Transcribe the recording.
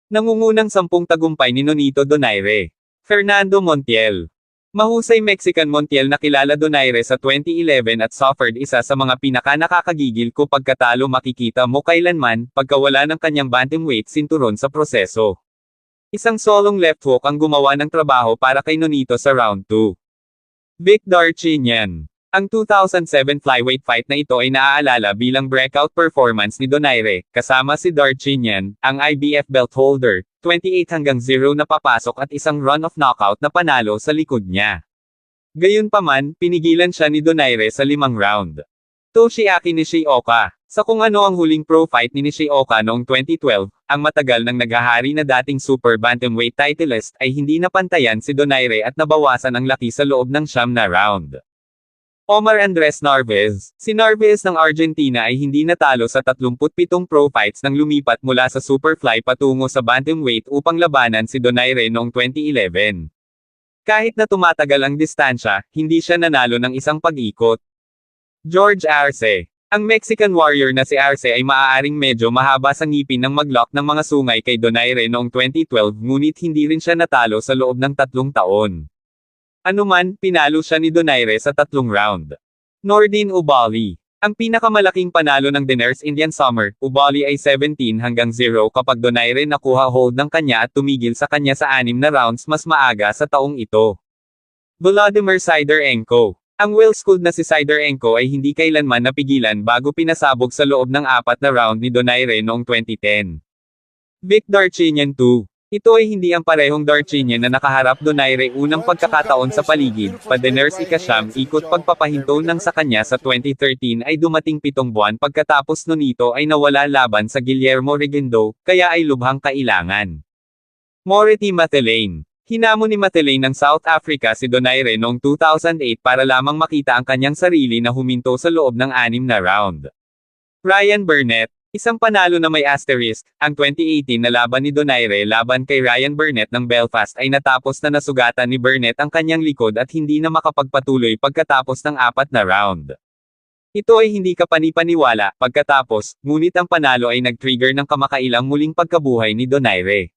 Nangungunang 10 tagumpay ni Nonito Donaire. Fernando Montiel. Mahusay Mexican Montiel na kilala Donaire sa 2011 at suffered isa sa mga pinaka-nakakagigil ko pagkatalo makikita mo kailanman, pagkawala ng kanyang bantamweight sinturon sa proseso. Isang solong left hook ang gumawa ng trabaho para kay Nonito sa round 2. Vic Darchinyan. Ang 2007 flyweight fight na ito ay naaalala bilang breakout performance ni Donaire, kasama si Darchinyan, ang IBF belt holder, 28-0 na papasok at isang run of knockout na panalo sa likod niya. Gayunpaman, pinigilan siya ni Donaire sa 5 round. Toshiaki Nishioka. Sa kung ano ang huling pro fight ni Nishioka noong 2012, ang matagal nang naghahari na dating super bantamweight titleist ay hindi napantayan si Donaire at nabawasan ang laki sa loob ng 9 na round. Omar Andres Narvaez. Si Narvaez ng Argentina ay hindi natalo sa 37 pro fights nang lumipat mula sa superfly patungo sa bantamweight upang labanan si Donaire noong 2011. Kahit na tumatagal ang distansya, hindi siya nanalo ng isang pag-ikot. George Arce. Ang Mexican warrior na si Arce ay maaaring medyo mahaba sa ngipin ng mag-lock ng mga sungay kay Donaire noong 2012 ngunit hindi rin siya natalo sa loob ng 3 taon. Anuman, pinalo siya ni Donaire sa 3 round. Nordine Oubaali. Ang pinakamalaking panalo ng Daenerys Indian Summer, Oubaali ay 17-0 kapag Donaire nakuha hold ng kanya at tumigil sa kanya sa 6 na rounds mas maaga sa taong ito. Volodymyr Sidorenko. Ang well-schooled na si Sidorenko ay hindi kailanman napigilan bago pinasabog sa loob ng 4 na round ni Donaire noong 2010. Vic Darchinyan 2. Ito ay hindi ang parehong Darchinyan na nakaharap Donaire unang pagkakataon sa paligid, pa-Daenerys ika-9 ikot pagpapahinto ng sa kanya sa 2013 ay dumating 7 buwan pagkatapos nito ay nawala laban sa Guillermo Regundo, kaya ay lubhang kailangan. Moretti Mathelane. Hinamon ni Mathelane ng South Africa si Donaire noong 2008 para lamang makita ang kanyang sarili na huminto sa loob ng 6 na round. Ryan Burnett. Isang panalo na may asterisk, ang 2018 na laban ni Donaire laban kay Ryan Burnett ng Belfast ay natapos na nasugatan ni Burnett ang kanyang likod at hindi na makapagpatuloy pagkatapos ng 4 na round. Ito ay hindi kapani-paniwala, pagkatapos, ngunit ang panalo ay nag-trigger ng kamakailang muling pagkabuhay ni Donaire.